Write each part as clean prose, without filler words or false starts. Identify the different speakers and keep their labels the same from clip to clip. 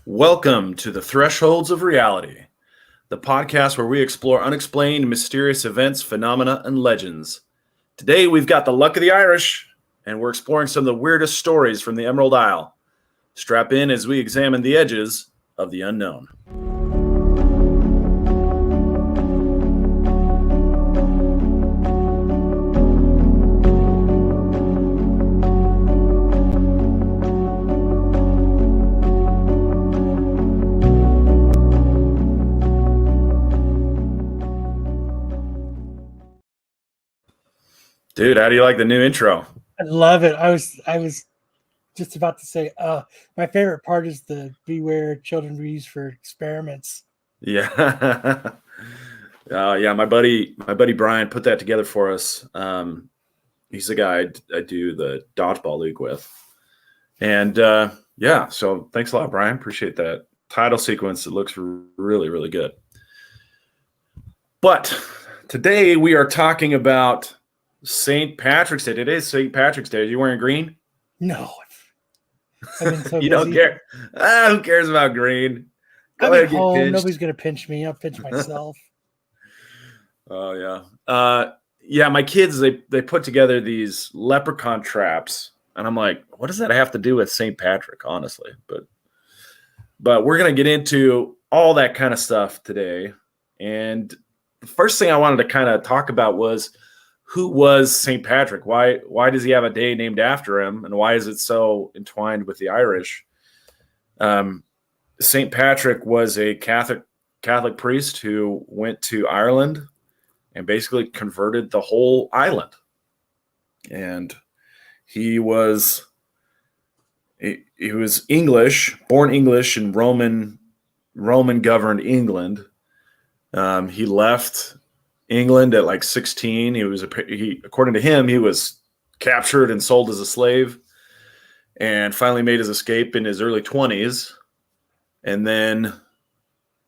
Speaker 1: Welcome to the Thresholds of Reality, the podcast where we explore unexplained, mysterious events, phenomena, and legends. Today, we've got the luck of the Irish, and we're exploring some of the weirdest stories from the Emerald Isle. Strap in as we examine the edges of the unknown. Dude, how do you like the new intro?
Speaker 2: I love it. I was just about to say, my favorite part is the beware children we use for experiments.
Speaker 1: Yeah. Yeah, my buddy Brian put that together for us. He's the guy I do the dodgeball league with. And yeah, so thanks a lot, Brian. Appreciate that title sequence. It looks really, really good. But today we are talking about St. Patrick's Day. Today is St. Patrick's Day. Are you wearing green?
Speaker 2: No. I've been so
Speaker 1: You
Speaker 2: busy.
Speaker 1: don't care. Who cares about green?
Speaker 2: I'm at home. Nobody's going to pinch me. I'll pinch myself.
Speaker 1: Oh, yeah. Yeah, my kids, they put together these leprechaun traps. And I'm like, what does that have to do with St. Patrick, honestly? But we're going to get into all that kind of stuff today. And the first thing I wanted to kind of talk about was, who was St. Patrick? Why does he have a day named after him? And why is it so entwined with the Irish? St. Patrick was a Catholic priest who went to Ireland and basically converted the whole island. And he was English, born English in Roman governed England. He left England at like 16. According to him, he was captured and sold as a slave, and finally made his escape in his early 20s, and then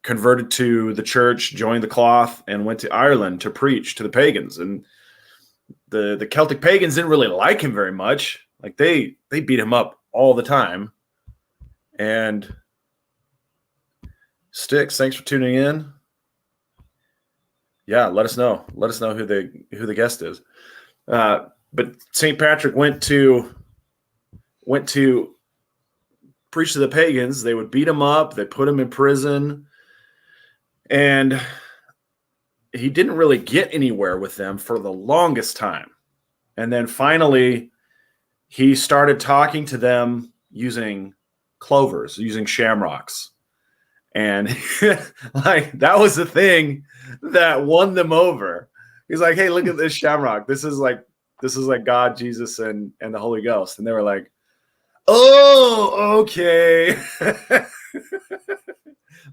Speaker 1: converted to the church, joined the cloth, and went to Ireland to preach to the pagans. And the Celtic pagans didn't really like him very much. Like they beat him up all the time. And Sticks, thanks for tuning in. Yeah, let us know. Let us know who the guest is. But St. Patrick went to preach to the pagans. They would beat him up. They put him in prison, and he didn't really get anywhere with them for the longest time. And then finally, he started talking to them using clovers, using shamrocks. And like that was the thing that won them over. He's like, "Hey, look at this shamrock. This is like God, Jesus, and the Holy Ghost." And they were like, "Oh, okay."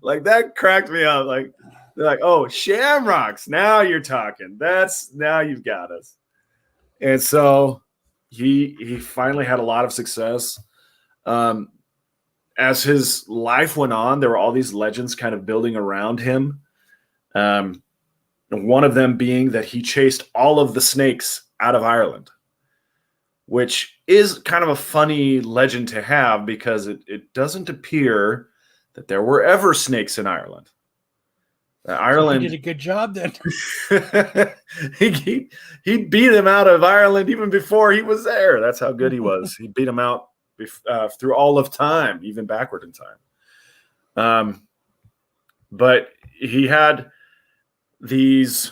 Speaker 1: Like that cracked me up. Like they're like, "Oh, shamrocks. Now you're talking. Now you've got us." And so he finally had a lot of success. As his life went on, there were all these legends kind of building around him. One of them being that he chased all of the snakes out of Ireland, which is kind of a funny legend to have because it doesn't appear that there were ever snakes in Ireland. Ireland
Speaker 2: So he did a good job then.
Speaker 1: he beat him out of Ireland even before he was there. That's how good he was. He beat him out through all of time, even backward in time. But he had these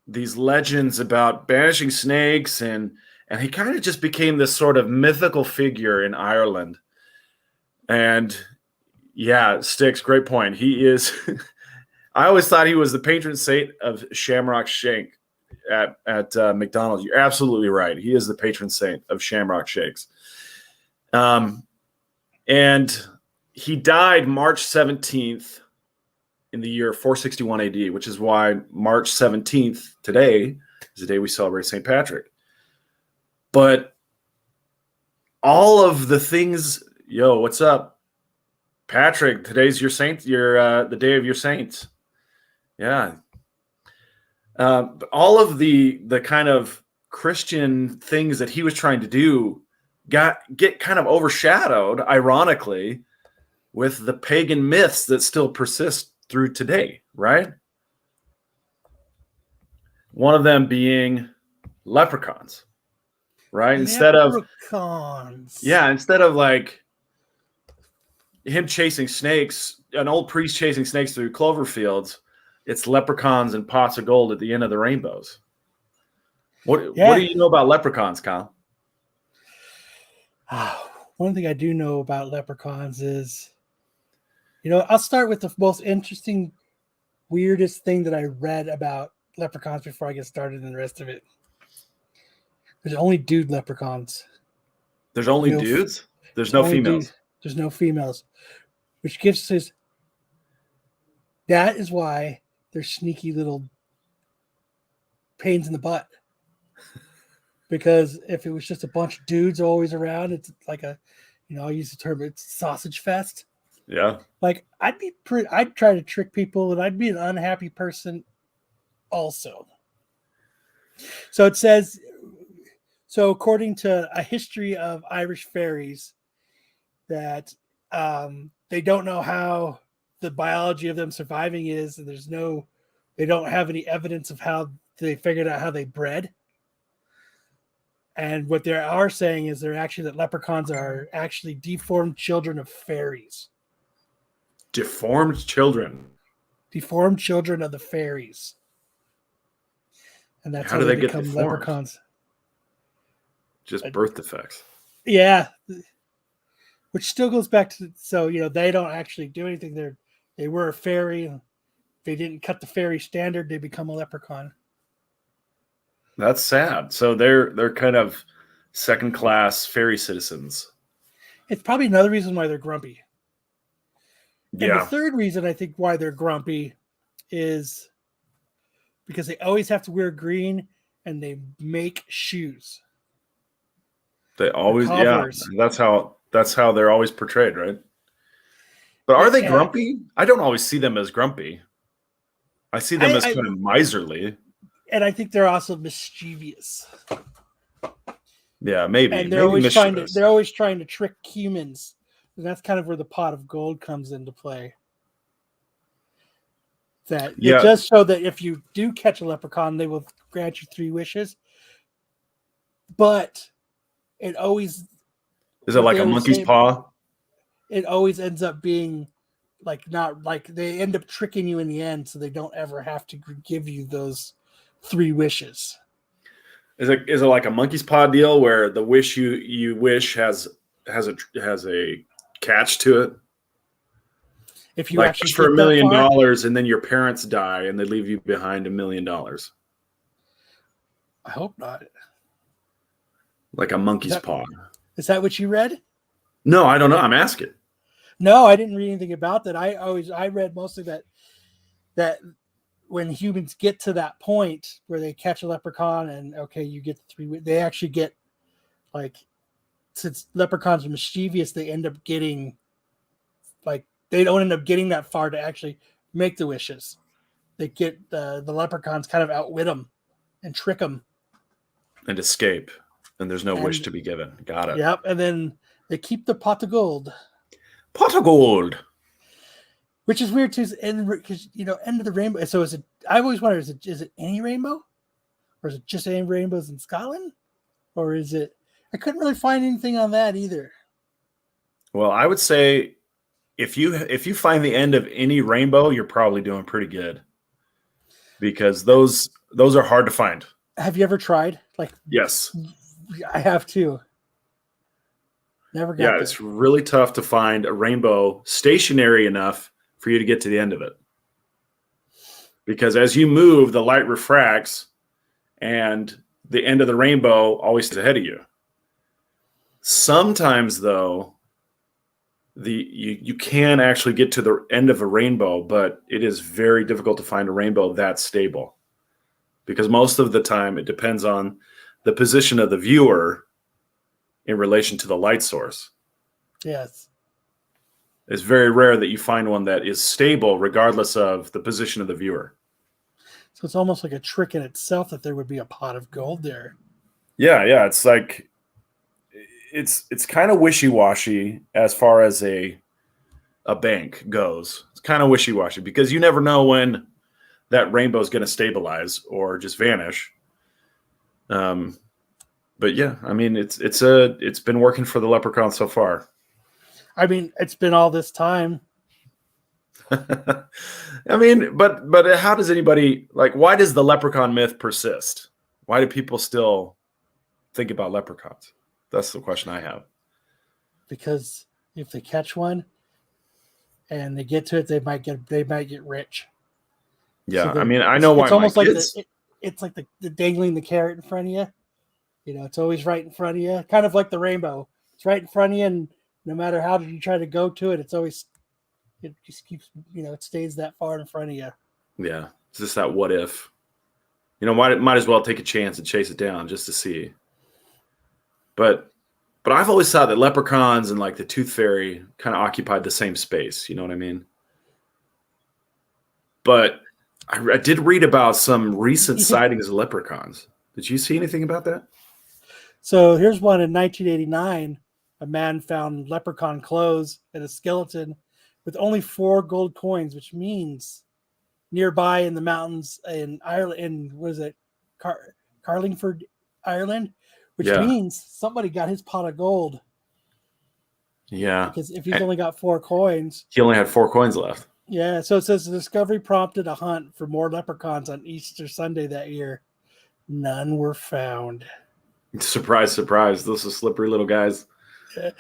Speaker 1: legends about banishing snakes, and he kind of just became this sort of mythical figure in Ireland. And yeah, Sticks, great point. He is. I always thought he was the patron saint of Shamrock Shake at McDonald's. You're absolutely right. He is the patron saint of Shamrock Shakes. And he died March 17th in the year 461 AD, which is why March 17th today is the day we celebrate St. Patrick. But all of the things, what's up, Patrick? Today's your saint. The day of your saints. Yeah. All of the kind of Christian things that he was trying to do get kind of overshadowed, ironically, with the pagan myths that still persist through today, right? One of them being leprechauns, right?
Speaker 2: Leprechauns.
Speaker 1: Instead of like him chasing snakes, an old priest chasing snakes through clover fields, it's leprechauns and pots of gold at the end of the rainbows. What do you know about leprechauns, Kyle?
Speaker 2: One thing I do know about leprechauns is, I'll start with the most interesting, weirdest thing that I read about leprechauns before I get started in the rest of it. There's only dude leprechauns.
Speaker 1: There's only dudes? There's no females.
Speaker 2: There's no females, which gives us. That is why they're sneaky little pains in the butt. Because if it was just a bunch of dudes always around, it's like I'll use the term, it's sausage fest.
Speaker 1: Yeah.
Speaker 2: Like I'd try to trick people, and I'd be an unhappy person also. So it says, according to a history of Irish fairies, that they don't know how the biology of them surviving is, and they don't have any evidence of how they figured out how they bred. And what they are saying is that leprechauns are actually deformed children of fairies.
Speaker 1: Deformed children.
Speaker 2: Deformed children of the fairies. And that's
Speaker 1: how do they
Speaker 2: become
Speaker 1: get deformed?
Speaker 2: Leprechauns.
Speaker 1: Just birth defects.
Speaker 2: Yeah. Which still goes back to, they don't actually do anything. They were a fairy. If they didn't cut the fairy standard, they become a leprechaun.
Speaker 1: That's sad. So they're kind of second-class fairy citizens.
Speaker 2: It's probably another reason why they're grumpy.
Speaker 1: Yeah.
Speaker 2: And the third reason I think why they're grumpy is because they always have to wear green and they make shoes.
Speaker 1: They always, that's how they're always portrayed, right? But are they grumpy? I don't always see them as grumpy. I see them as kind of miserly.
Speaker 2: And I think they're also mischievous.
Speaker 1: Yeah, maybe.
Speaker 2: And they're always trying to trick humans. And that's kind of where the pot of gold comes into play. It does show that if you do catch a leprechaun, they will grant you 3 wishes. But it always...
Speaker 1: Is it like a monkey's paw?
Speaker 2: It always ends up being not like they end up tricking you in the end, so they don't ever have to give you those 3 wishes.
Speaker 1: Is it like a monkey's paw deal where the wish you wish has a catch to it?
Speaker 2: If you actually
Speaker 1: wish for $1 million and then your parents die and they leave you behind $1 million.
Speaker 2: I hope not.
Speaker 1: Like a monkey's paw.
Speaker 2: Is that what you read?
Speaker 1: No, I don't know. I'm asking.
Speaker 2: No, I didn't read anything about that. I read mostly that when humans get to that point where they catch a leprechaun and you get the 3, they actually get since leprechauns are mischievous, they end up getting they don't end up getting that far to actually make the wishes. They get the leprechauns kind of outwit them and trick them
Speaker 1: and escape, and there's no wish to be given. Got it.
Speaker 2: Yep, and then they keep the pot of gold.
Speaker 1: Pot of gold.
Speaker 2: Which is weird too, because end of the rainbow. So is it? I always wonder: is it any rainbow, or is it just any rainbows in Scotland, or is it? I couldn't really find anything on that either.
Speaker 1: Well, I would say if you find the end of any rainbow, you're probably doing pretty good, because those are hard to find.
Speaker 2: Have you ever tried?
Speaker 1: Yes,
Speaker 2: I have too. Never got there.
Speaker 1: It's really tough to find a rainbow stationary enough for you to get to the end of it. Because as you move, the light refracts and the end of the rainbow always is ahead of you. Sometimes, though, you can actually get to the end of a rainbow, but it is very difficult to find a rainbow that stable. Because most of the time, it depends on the position of the viewer in relation to the light source.
Speaker 2: Yes.
Speaker 1: It's very rare that you find one that is stable regardless of the position of the viewer.
Speaker 2: So it's almost like a trick in itself that there would be a pot of gold there.
Speaker 1: Yeah. It's like it's kind of wishy-washy as far as a a bank goes. It's kind of wishy-washy because you never know when that rainbow is going to stabilize or just vanish. But yeah, I mean, it's been working for the leprechaun so far.
Speaker 2: I mean, it's been all this time.
Speaker 1: I mean, but how does anybody like? Why does the leprechaun myth persist? Why do people still think about leprechauns? That's the question I have.
Speaker 2: Because if they catch one and they get to it, they might get rich.
Speaker 1: Yeah,
Speaker 2: So
Speaker 1: I mean, I know why
Speaker 2: it's
Speaker 1: my
Speaker 2: almost like
Speaker 1: kids.
Speaker 2: it's like the dangling the carrot in front of you. You know, it's always right in front of you, kind of like the rainbow. It's right in front of you, and no matter how you try to go to it, it just keeps, it stays that far in front of you.
Speaker 1: Yeah, it's just that what if. Might as well take a chance and chase it down just to see. But I've always thought that leprechauns and like the tooth fairy kind of occupied the same space. You know what I mean? But I did read about some recent sightings of leprechauns. Did you see anything about that?
Speaker 2: So here's one in 1989. A man found leprechaun clothes and a skeleton with only 4 gold coins, which means nearby in the mountains in Ireland, in what is it, Carlingford, Ireland, which
Speaker 1: Yeah.
Speaker 2: means somebody got his pot of gold.
Speaker 1: Yeah.
Speaker 2: Because if he's only got 4 coins,
Speaker 1: he only had 4 coins left.
Speaker 2: Yeah. So it says the discovery prompted a hunt for more leprechauns on Easter Sunday that year. None were found.
Speaker 1: Surprise, surprise! Those are slippery little guys.
Speaker 2: It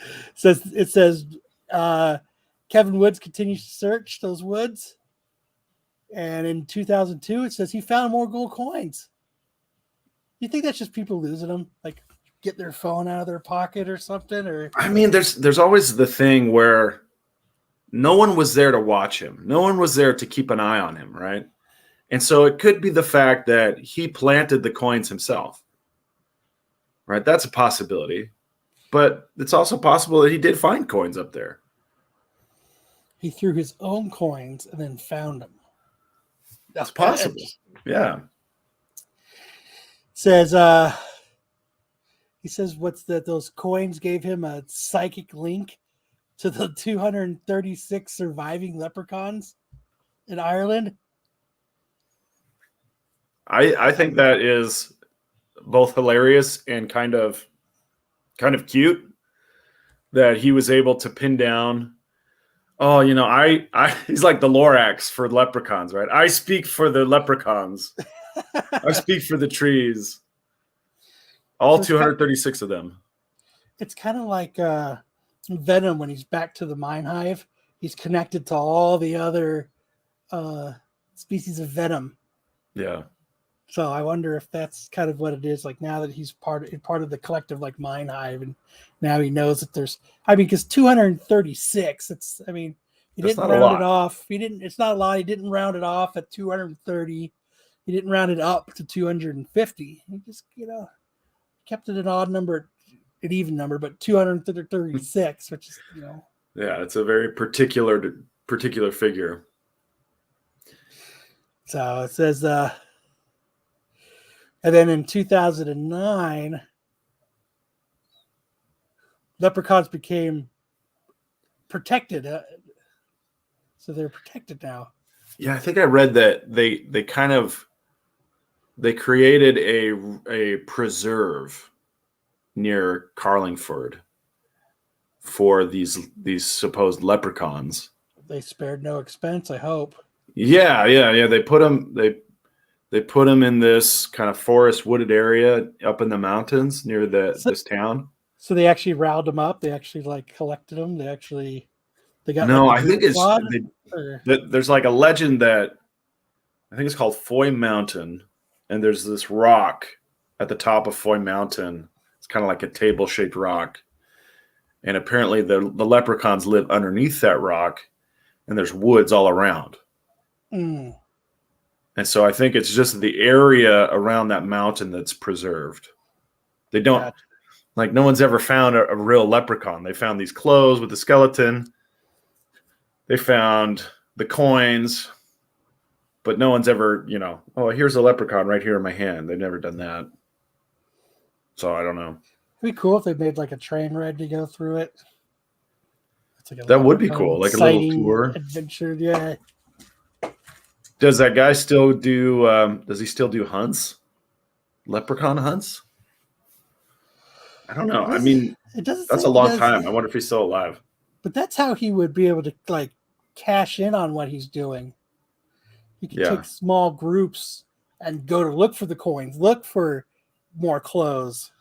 Speaker 2: says Kevin Woods continues to search those woods, and in 2002 it says he found more gold coins. You think that's just people losing them, like get their phone out of their pocket or something? Or
Speaker 1: I mean, there's always the thing where no one was there to watch him. No one was there to keep an eye on him, right? And so it could be the fact that he planted the coins himself, right? That's a possibility. But it's also possible that he did find coins up there.
Speaker 2: He threw his own coins and then found them.
Speaker 1: That's possible. Yeah.
Speaker 2: Says he says what's that? Those coins gave him a psychic link to the 236 surviving leprechauns in Ireland.
Speaker 1: I think that is both hilarious and kind of cute that he was able to pin down. Oh, I he's like the Lorax for leprechauns, right? I speak for the leprechauns. I speak for the trees. All 236 of them.
Speaker 2: It's kind of like Venom when he's back to the mine hive. He's connected to all the other species of venom.
Speaker 1: Yeah.
Speaker 2: So I wonder if that's kind of what it is. Like now that he's part of the collective like mine hive, and now he knows that there's. I mean, because 236. It's. I mean, he didn't round it off. He didn't. It's not a lot. He didn't round it off at 230. He didn't round it up to 250. He just kept it an odd number, an even number, but 236, which is
Speaker 1: Yeah, it's a very particular figure.
Speaker 2: So it says. And then in 2009, leprechauns became protected. So they're protected now.
Speaker 1: Yeah, I think I read that they created a preserve near Carlingford for these supposed leprechauns.
Speaker 2: They spared no expense, I hope.
Speaker 1: Yeah. They put them in this kind of forest wooded area up in the mountains near this town.
Speaker 2: So they actually riled them up. They actually collected them. They got.
Speaker 1: No, I think there's like a legend that I think it's called Foy Mountain, and there's this rock at the top of Foy Mountain. It's kind of like a table shaped rock, and apparently the leprechauns live underneath that rock, and there's woods all around.
Speaker 2: Mm.
Speaker 1: And so I think it's just the area around that mountain that's preserved. They don't no one's ever found a real leprechaun. They found these clothes with the skeleton. They found the coins, but no one's ever, oh, here's a leprechaun right here in my hand. They've never done that. So I don't know.
Speaker 2: It'd be cool if they made like a train ride to go through it. like a
Speaker 1: That would be
Speaker 2: leprechaun
Speaker 1: cool, like a little
Speaker 2: sighting
Speaker 1: tour.
Speaker 2: adventure. Yeah.
Speaker 1: Does that guy still do? Does he still do hunts? Leprechaun hunts? I don't know. I mean,
Speaker 2: It doesn't
Speaker 1: that's
Speaker 2: say
Speaker 1: a
Speaker 2: if he
Speaker 1: long
Speaker 2: does,
Speaker 1: time. I wonder if he's still alive.
Speaker 2: but that's how he would be able to like cash in on what he's doing. He could
Speaker 1: Yeah.
Speaker 2: take small groups and go to look for the coins, look for more clothes.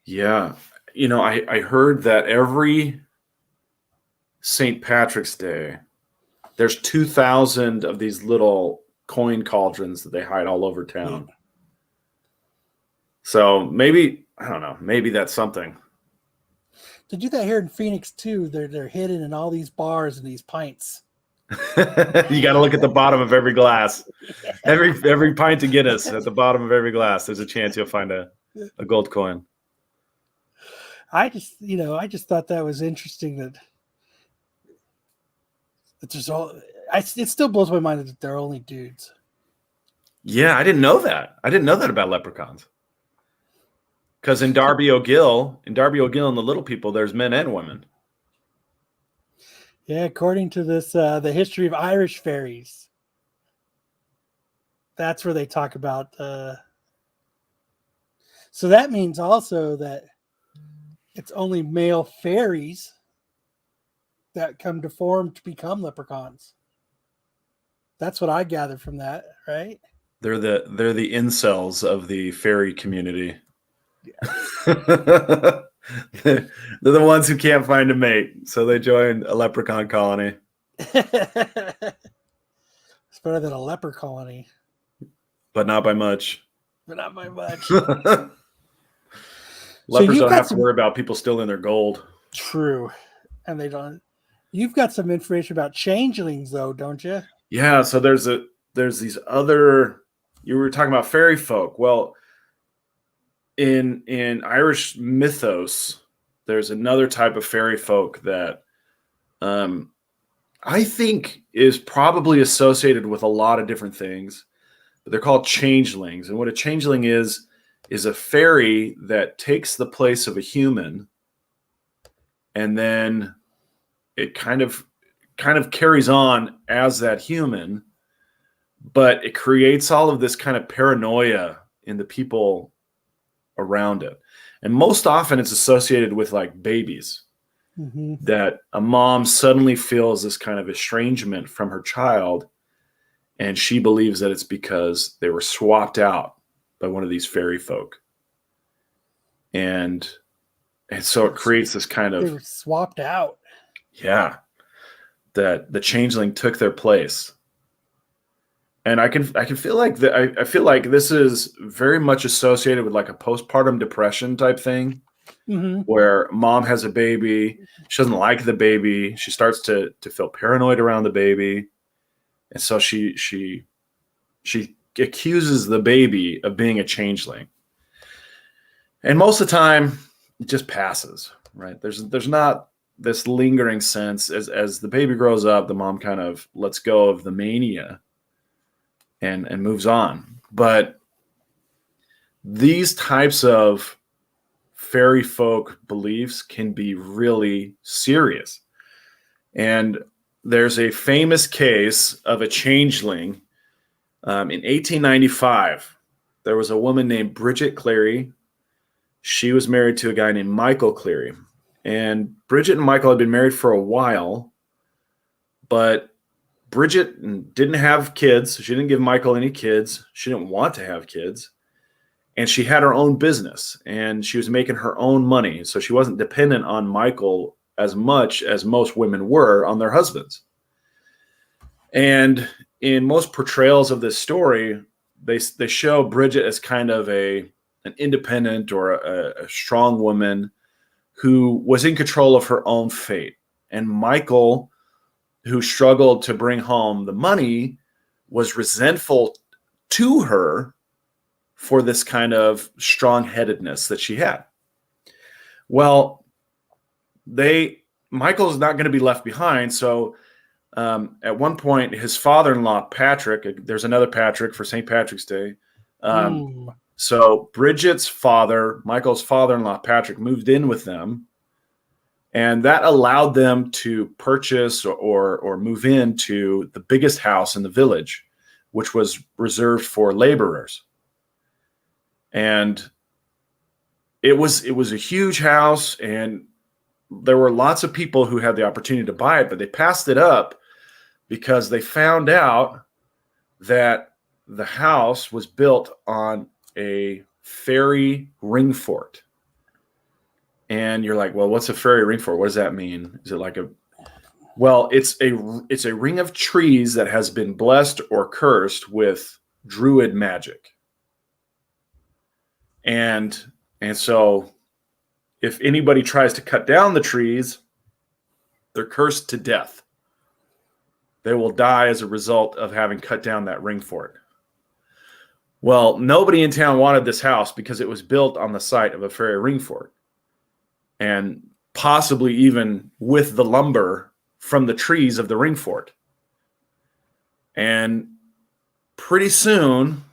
Speaker 1: Yeah. You know, I heard that every St. Patrick's Day, there's 2,000 of these little coin cauldrons that they hide all over town.
Speaker 2: Yeah.
Speaker 1: So maybe, I don't know, maybe that's something.
Speaker 2: To do that here in Phoenix too, they're hidden in all these bars and these pints.
Speaker 1: You got to look at the bottom of every glass. Every pint of Guinness at the bottom of every glass, there's a chance you'll find a gold coin.
Speaker 2: I just thought that was interesting that there's all. It still blows my mind that they're only dudes.
Speaker 1: Yeah, I didn't know that. I didn't know that about leprechauns. Because in Darby O'Gill and the Little People, there's men and women.
Speaker 2: Yeah, according to this, the history of Irish fairies. That's where they talk about. So that means also that it's only male fairies that come to form to become leprechauns. That's what I gathered from that, right?
Speaker 1: They're the incels of the fairy community.
Speaker 2: Yeah.
Speaker 1: They're the ones who can't find a mate, so they join a leprechaun colony.
Speaker 2: It's better than a leper colony,
Speaker 1: But not by much.
Speaker 2: but not by much.
Speaker 1: Lepers don't have to worry about people stealing their gold.
Speaker 2: True. And they don't. You've got some information about changelings, though, don't you?
Speaker 1: Yeah, so there's these other. You were talking about fairy folk. Well, in Irish mythos, there's another type of fairy folk that I think is probably associated with a lot of different things, but they're called changelings. And what a changeling is a fairy that takes the place of a human, and then it kind of carries on as that human, but it creates all of this kind of paranoia in the people around it. And most often it's associated with like babies, that a mom suddenly feels this kind of estrangement from her child, and she believes that it's because they were swapped out by one of these fairy folk. And so it creates this kind of...
Speaker 2: They were swapped out.
Speaker 1: Yeah. That the changeling took their place. And I can feel like I feel like this is very much associated with like a postpartum depression type thing, where mom has a baby, she doesn't like the baby, she starts to feel paranoid around the baby, and so she accuses the baby of being a changeling. And most of the time, it just passes, right? There's not this lingering sense. As the baby grows up, the mom kind of lets go of the mania and moves on. But these types of fairy folk beliefs can be really serious. And there's a famous case of a changeling. In 1895, there was a woman named Bridget Cleary. She was married to a guy named Michael Cleary. And Bridget and Michael had been married for a while, but Bridget didn't have kids. She didn't give Michael any kids. She didn't want to have kids. And she had her own business, and she was making her own money. So she wasn't dependent on Michael as much as most women were on their husbands. And in most portrayals of this story, they show Bridget as kind of an independent or a strong woman who was in control of her own fate. And Michael, who struggled to bring home the money, was resentful to her for this kind of strong-headedness that she had. Well, Michael's not going to be left behind. So at one point, his father-in-law, Patrick, there's another Patrick for St. Patrick's Day. So Bridget's father, Michael's father-in-law, Patrick, moved in with them. And that allowed them to purchase or move into the biggest house in the village, which was reserved for laborers. And it was a huge house, and there were lots of people who had the opportunity to buy it, but they passed it up because they found out that the house was built on a fairy ring fort. And you're like, well, what's a fairy ring fort? What does that mean? Is it like well, it's a ring of trees that has been blessed or cursed with druid magic. And so if anybody tries to cut down the trees, they're cursed to death. They will die as a result of having cut down that ring fort. Well, nobody in town wanted this house because it was built on the site of a fairy ring fort, and possibly even with the lumber from the trees of the ring fort. And pretty soon,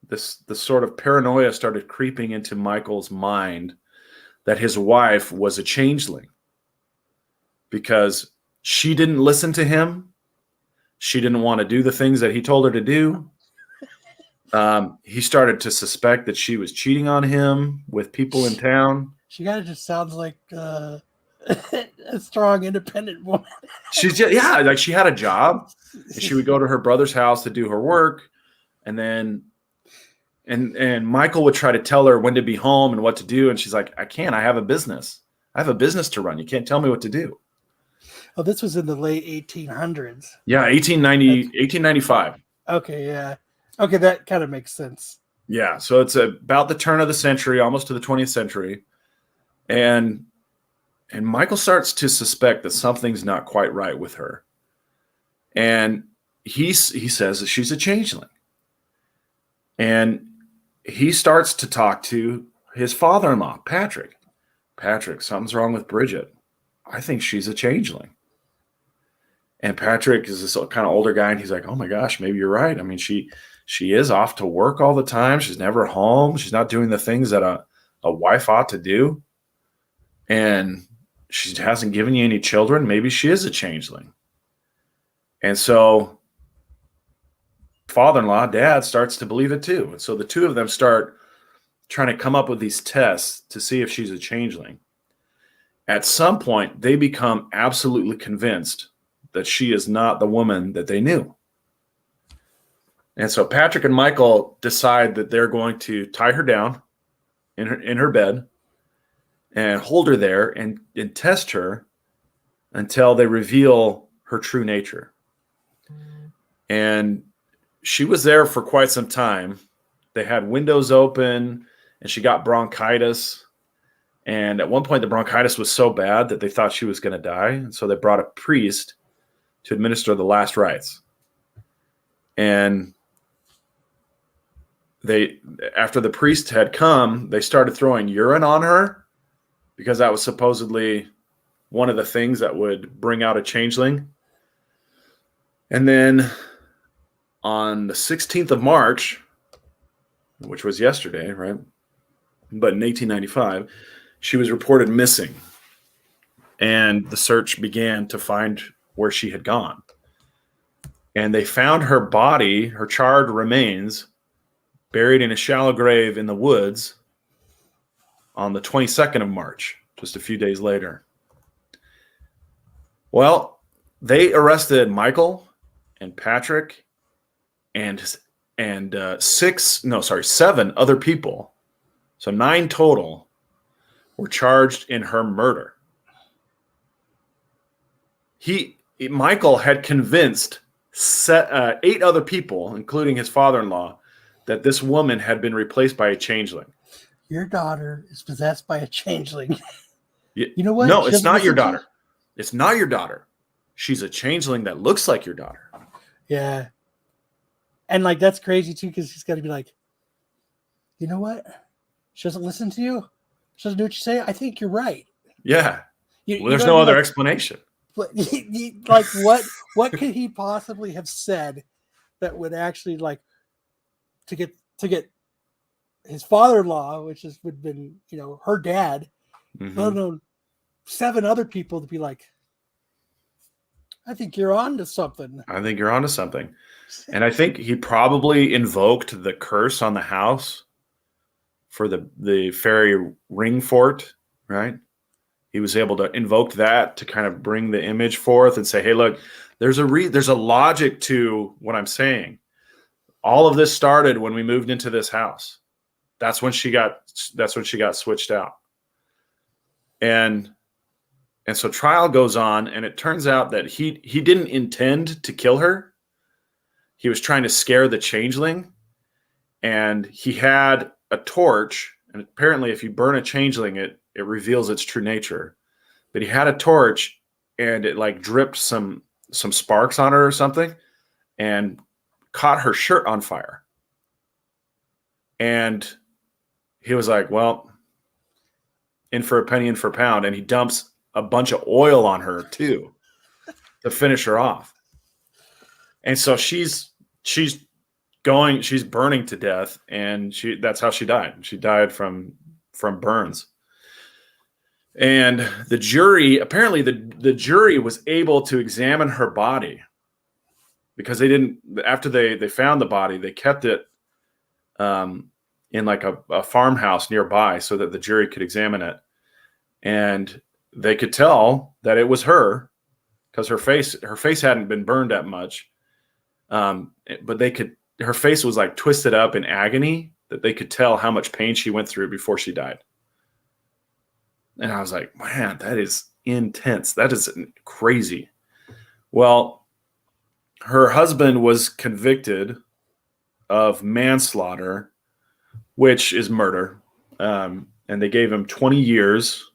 Speaker 1: this sort of paranoia started creeping into Michael's mind that his wife was a changeling, because she didn't listen to him. She didn't want to do the things that he told her to do. He started to suspect that she was cheating on him with people in town.
Speaker 2: She kind of just sounds like a strong, independent woman.
Speaker 1: She's just, yeah, like she had a job, and she would go to her brother's house to do her work, and then and Michael would try to tell her when to be home and what to do, and she's like, I can't. I have a business. I have a business to run. You can't tell me what to do.
Speaker 2: Oh, this was in the late 1800s.
Speaker 1: Yeah, 1895.
Speaker 2: Okay, yeah. Okay, that kind of makes sense.
Speaker 1: Yeah, so it's about the turn of the century, almost to the 20th century. And Michael starts to suspect that something's not quite right with her. And he says that she's a changeling. And he starts to talk to his father-in-law, Patrick. Patrick, something's wrong with Bridget. I think she's a changeling. And Patrick is this kind of older guy, and he's like, oh my gosh, maybe you're right. I mean, she is off to work all the time. She's never home. She's not doing the things that a wife ought to do. And she hasn't given you any children. Maybe she is a changeling. And so father-in-law, dad, starts to believe it too. And so the two of them start trying to come up with these tests to see if she's a changeling. At some point, they become absolutely convinced that she is not the woman that they knew. And so Patrick and Michael decide that they're going to tie her down in her bed and hold her there and test her until they reveal her true nature. And she was there for quite some time. They had windows open, and she got bronchitis. And at one point, the bronchitis was so bad that they thought she was going to die. And so they brought a priest to administer the last rites. And after the priest had come, they started throwing urine on her, because that was supposedly one of the things that would bring out a changeling. And then on the 16th of March, which was yesterday, right? But in 1895, she was reported missing. And the search began to find where she had gone. And they found her body, her charred remains, buried in a shallow grave in the woods on the 22nd of March, just a few days later. Well, they arrested Michael and Patrick and 7 other people. So 9 total were charged in her murder. Michael had convinced 8 other people, including his father-in-law, that this woman had been replaced by a changeling.
Speaker 2: Your daughter is possessed by a changeling.
Speaker 1: You
Speaker 2: know what?
Speaker 1: No, it's not your daughter. It's not your daughter. She's a changeling that looks like your daughter.
Speaker 2: Yeah. And like, that's crazy too, because he's got to be like, you know what? She doesn't listen to you. She doesn't do what you say. I think you're right.
Speaker 1: Yeah. There's no other explanation.
Speaker 2: Like what could he possibly have said that would actually, like, to get his father-in-law, which would have been, her dad, let alone 7 other people to be like, I think you're on to something.
Speaker 1: I think you're onto something. And I think he probably invoked the curse on the house for the fairy ring fort, right? He was able to invoke that to kind of bring the image forth and say, hey, look, there's a logic to what I'm saying. All of this started when we moved into this house. That's when she got switched out. And so trial goes on, and it turns out that he didn't intend to kill her. He was trying to scare the changeling, and he had a torch. And apparently, if you burn a changeling, it reveals its true nature. But he had a torch, and it like dripped some sparks on her or something, and caught her shirt on fire. And he was like, well, in for a penny, in for a pound. And he dumps a bunch of oil on her too to finish her off. And so she's burning to death, and that's how she died. She died from burns. And the jury, apparently the jury was able to examine her body, because after they found the body, they kept it in like a farmhouse nearby so that the jury could examine it. And they could tell that it was her, because her face hadn't been burned that much. But her face was like twisted up in agony, that they could tell how much pain she went through before she died. And I was like, man, that is intense. That is crazy. Well, her husband was convicted of manslaughter, which is murder. And they gave him 20 years,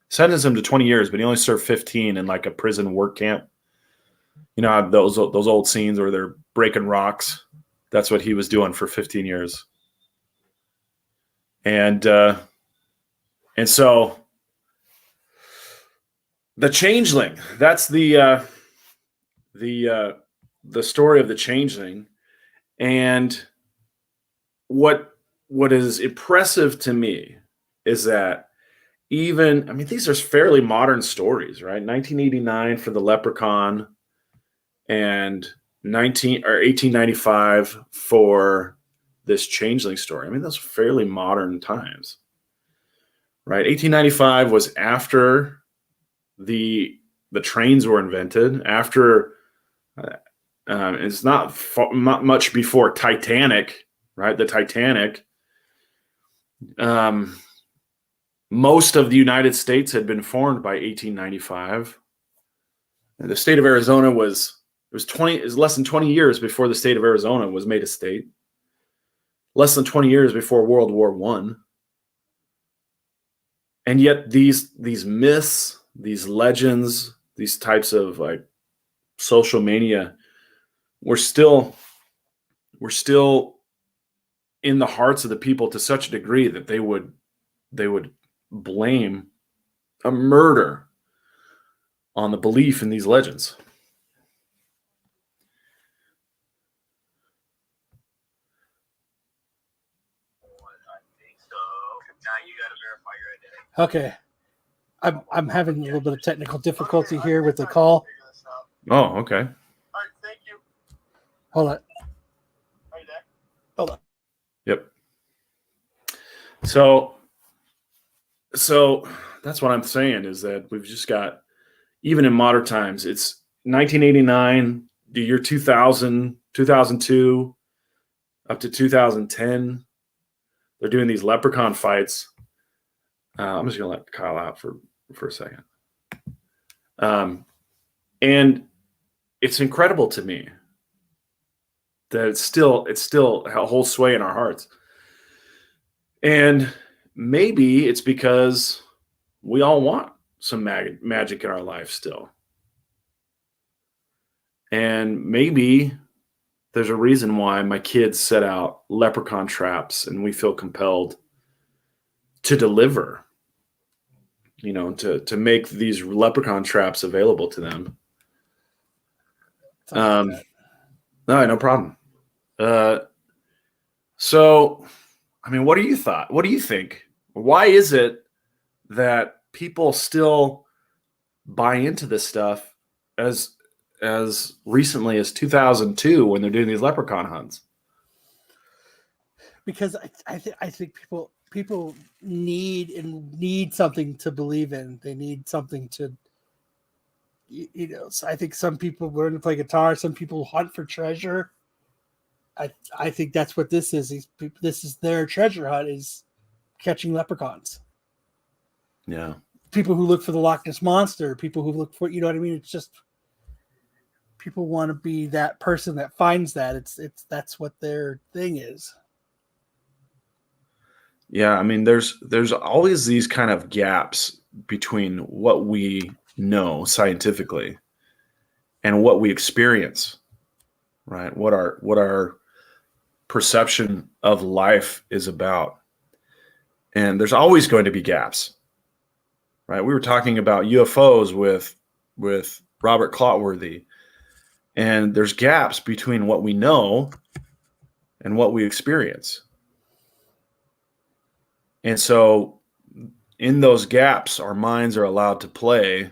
Speaker 1: sentenced him to 20 years, but he only served 15 in like a prison work camp. You know, those old scenes where they're breaking rocks. That's what he was doing for 15 years. And so the changeling, that's the story of the changeling. And what is impressive to me is that these are fairly modern stories, right? 1989 for the leprechaun, and 1895 for this changeling story. I mean, those are fairly modern times, right? 1895 was after the trains were invented, after it's not much before Titanic, right? The Titanic. Most of the United States had been formed by 1895. And the state of Arizona was less than 20 years before the state of Arizona was made a state. Less than 20 years before World War I. And yet these myths, these legends, these types of like social mania were still in the hearts of the people to such a degree that they would blame a murder on the belief in these legends.
Speaker 2: Okay. I'm having a little bit of technical difficulty here with the call.
Speaker 1: Oh, okay.
Speaker 3: All right, thank you.
Speaker 2: Hold on.
Speaker 3: Are you there?
Speaker 2: Hold on.
Speaker 1: Yep. So that's what I'm saying, is that we've just got, even in modern times, it's 1989, the year 2000, 2002, up to 2010. They're doing these leprechaun fights. I'm just going to let Kyle out for a second. And it's incredible to me that it's still holds sway in our hearts. And maybe it's because we all want some magic in our life still. And maybe there's a reason why my kids set out leprechaun traps, and we feel compelled to deliver, to make these leprechaun traps available to them. No, no problem. So, I mean, what do you think? Why is it that people still buy into this stuff as recently as 2002 when they're doing these leprechaun hunts.
Speaker 2: Because I think people need something to believe in. They need something to, So I think some people learn to play guitar. Some people hunt for treasure. I think that's what this is. This is their treasure hunt, is catching leprechauns.
Speaker 1: Yeah.
Speaker 2: People who look for the Loch Ness monster. People who look for, you know what I mean. It's just people want to be that person that finds that. That's what their thing is.
Speaker 1: Yeah, I mean, there's always these kind of gaps between what we know scientifically and what we experience, right? What our perception of life is about. And there's always going to be gaps, right? We were talking about UFOs with Robert Clotworthy, and there's gaps between what we know and what we experience. And so in those gaps, our minds are allowed to play,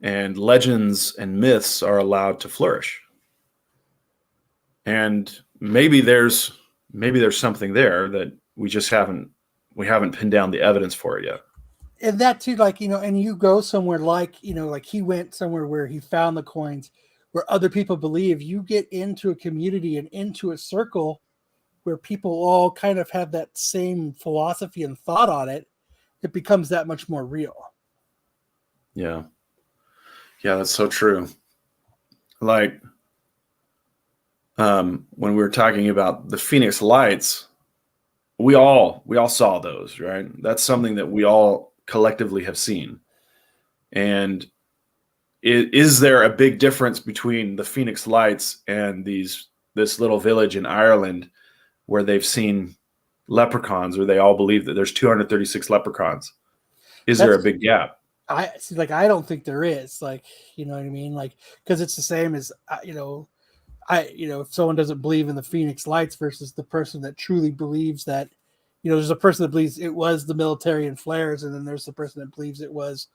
Speaker 1: and legends and myths are allowed to flourish. And maybe there's something there that we haven't pinned down the evidence for it yet.
Speaker 2: And that too, and you go somewhere like he went somewhere where he found the coins, where other people believe. You get into a community and into a circle where people all kind of have that same philosophy and thought on it. It becomes that much more real.
Speaker 1: Yeah. Yeah, that's so true. Like, when we were talking about the Phoenix Lights, we all saw those, right? That's something that we all collectively have seen. And is there a big difference between the Phoenix Lights and this little village in Ireland where they've seen leprechauns, or they all believe that there's 236 leprechauns? Is there a big gap?
Speaker 2: I see. I don't think there is. You know what I mean? Because it's the same as if someone doesn't believe in the Phoenix Lights versus the person that truly believes that, there's a person that believes it was the military and flares, and then there's the person that believes it was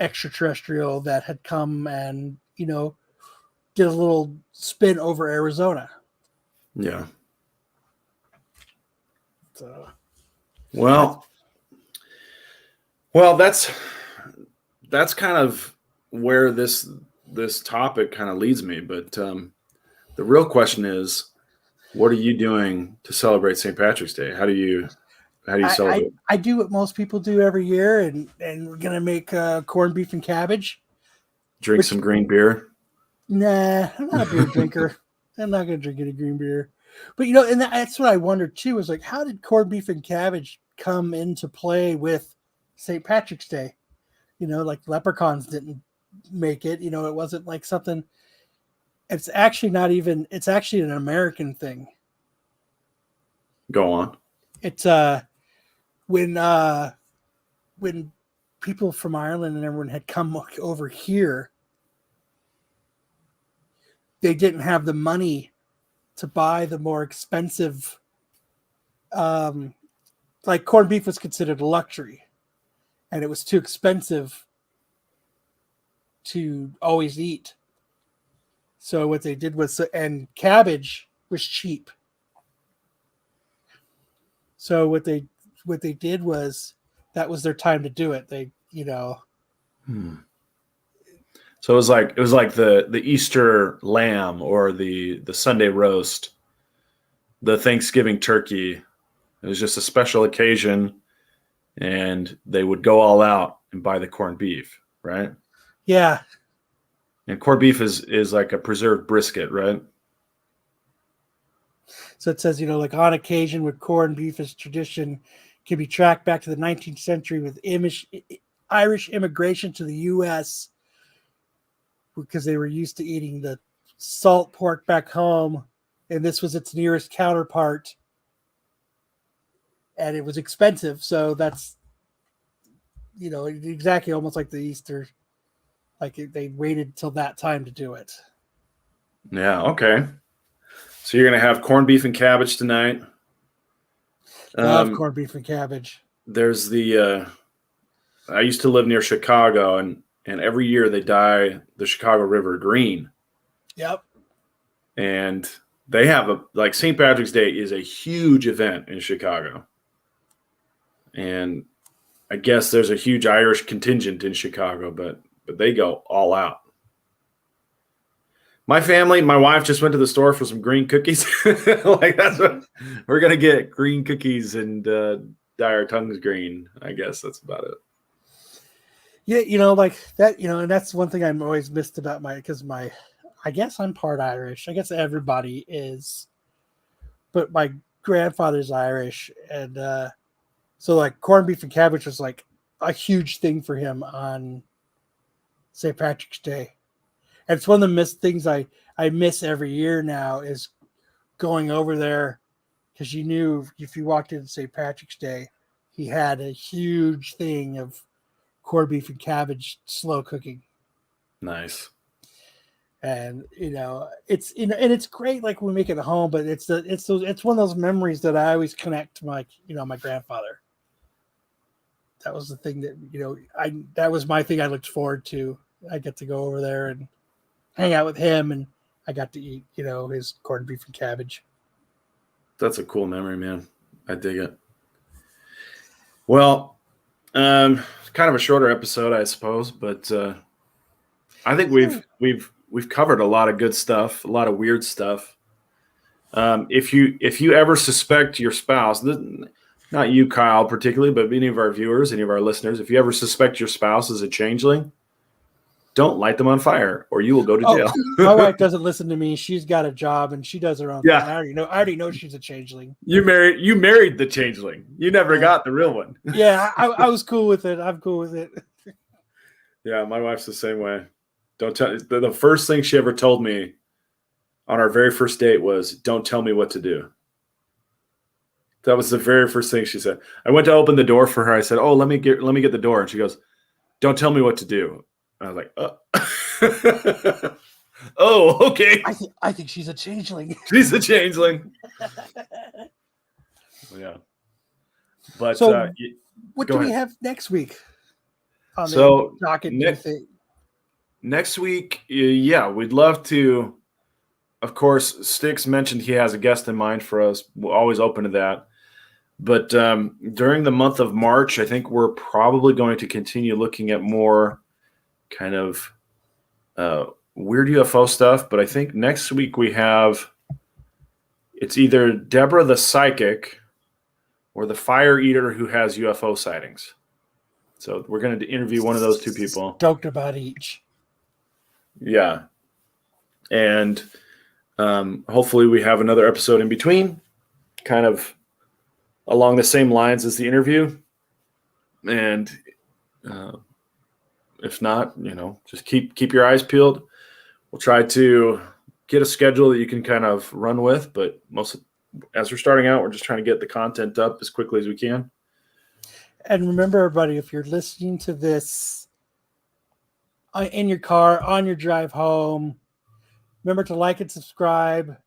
Speaker 2: extraterrestrial that had come and did a little spin over Arizona.
Speaker 1: Yeah.
Speaker 2: So,
Speaker 1: well, that's kind of where this topic kind of leads me. But the real question is, what are you doing to celebrate St. Patrick's Day? How do you celebrate?
Speaker 2: I do what most people do every year, and we're gonna make corned beef and cabbage.
Speaker 1: Drink some green beer.
Speaker 2: Nah, I'm not a beer drinker. I'm not gonna drink any green beer. But and that's what I wondered too, is how did corned beef and cabbage come into play with St. Patrick's Day? Leprechauns didn't make it. It wasn't like something. It's actually not even. It's actually an American thing.
Speaker 1: Go on.
Speaker 2: It's when people from Ireland and everyone had come over here, they didn't have the money to buy the more expensive. Corned beef was considered a luxury, and it was too expensive to always eat. So what they did was, and cabbage was cheap. So what they did was, that was their time to do it. They,
Speaker 1: So it was like the Easter lamb, or the Sunday roast, the Thanksgiving turkey. It was just a special occasion, and they would go all out and buy the corned beef, right?
Speaker 2: Yeah.
Speaker 1: And corned beef is like a preserved brisket, right?
Speaker 2: So it says, on occasion with corned beef as tradition can be tracked back to the 19th century with Irish immigration to the U.S. because they were used to eating the salt pork back home, and this was its nearest counterpart. And it was expensive, so that's, exactly almost like the Easter. They waited till that time to do it.
Speaker 1: Yeah, okay. So you're going to have corned beef and cabbage tonight.
Speaker 2: Love corned beef and cabbage.
Speaker 1: There's the I used to live near Chicago, and every year they dye the Chicago River green.
Speaker 2: Yep.
Speaker 1: And they have like St. Patrick's Day is a huge event in Chicago. And I guess there's a huge Irish contingent in Chicago, but they go all out. My family, my wife just went to the store for some green cookies. Like that's what we're gonna get, green cookies and dye our tongues green. I guess that's about it.
Speaker 2: Yeah, like that, and that's one thing I'm always missed about I guess I'm part Irish. I guess everybody is, but my grandfather's Irish, and so like corned beef and cabbage was like a huge thing for him on St. Patrick's Day. And it's one of the things I miss every year now is going over there, because you knew if you walked into St. Patrick's Day, he had a huge thing of corned beef and cabbage slow cooking.
Speaker 1: Nice.
Speaker 2: And it's and it's great, like we make it at home, but it's one of those memories that I always connect to my grandfather. That was the thing that that was my thing I looked forward to. I get to go over there and hang out with him, and I got to eat his corned beef and cabbage.
Speaker 1: That's a cool memory, man. I dig it. Well, kind of a shorter episode, I suppose, but I think we've covered a lot of good stuff, a lot of weird stuff. If you ever suspect your spouse, not you, Kyle, particularly, but any of our viewers, any of our listeners, if you ever suspect your spouse is a changeling, don't light them on fire, or you will go to jail.
Speaker 2: My wife doesn't listen to me. She's got a job and she does her own thing. I already know she's a changeling.
Speaker 1: You married the changeling. You never got the real one.
Speaker 2: Yeah, I was cool with it. I'm cool with it.
Speaker 1: Yeah, my wife's the same way. Don't tell. The first thing she ever told me on our very first date was, "Don't tell me what to do." That was the very first thing she said. I went to open the door for her. I said, "Oh, let me get the door," and she goes, "Don't tell me what to do." I was like, "Oh, oh, okay."
Speaker 2: I think she's a changeling.
Speaker 1: She's a changeling. Yeah. But
Speaker 2: so, what do we have next week? On
Speaker 1: so
Speaker 2: the docket,
Speaker 1: next week, yeah, we'd love to. Of course, Styx mentioned he has a guest in mind for us. We're always open to that. But during the month of March, I think we're probably going to continue looking at more kind of weird UFO stuff. But I think next week it's either Deborah the Psychic or the Fire Eater who has UFO sightings. So we're going to interview one of those two people.
Speaker 2: Stoked about each.
Speaker 1: Yeah. And hopefully we have another episode in between, kind of along the same lines as the interview. And if not, just keep your eyes peeled. We'll try to get a schedule that you can kind of run with, but as we're starting out, we're just trying to get the content up as quickly as we can.
Speaker 2: And remember, everybody, if you're listening to this in your car, on your drive home, remember to like and subscribe,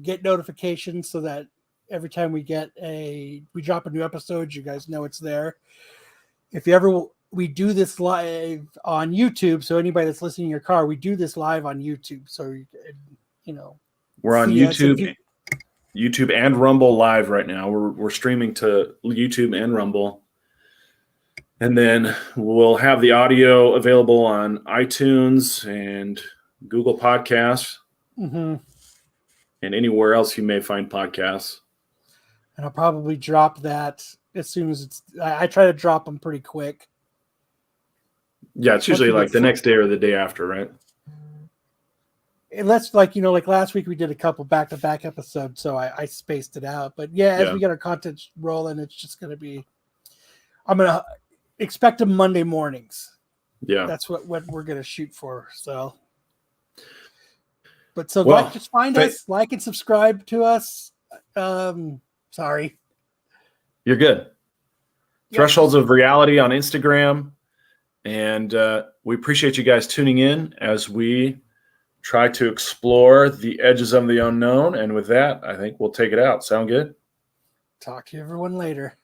Speaker 2: get notifications so that every time we drop a new episode, you guys know it's there. If you ever, we do this live on YouTube. So anybody that's listening in your car, we do this live on YouTube. So,
Speaker 1: we're on YouTube, YouTube and Rumble live right now. We're streaming to YouTube and Rumble. And then we'll have the audio available on iTunes and Google Podcasts, and anywhere else you may find podcasts.
Speaker 2: And I'll probably drop that as soon as I try to drop them pretty quick.
Speaker 1: Yeah, it's usually like the next day or the day after, right?
Speaker 2: Unless, like last week we did a couple back-to-back episodes, so I spaced it out. But as we get our content rolling, it's just going to be, I'm going to expect them Monday mornings.
Speaker 1: Yeah.
Speaker 2: That's what we're going to shoot for. So, but just find us, like and subscribe to us. Sorry.
Speaker 1: You're good. Yeah. Thresholds of Reality on Instagram. And we appreciate you guys tuning in as we try to explore the edges of the unknown. And with that, I think we'll take it out. Sound good?
Speaker 2: Talk to everyone later.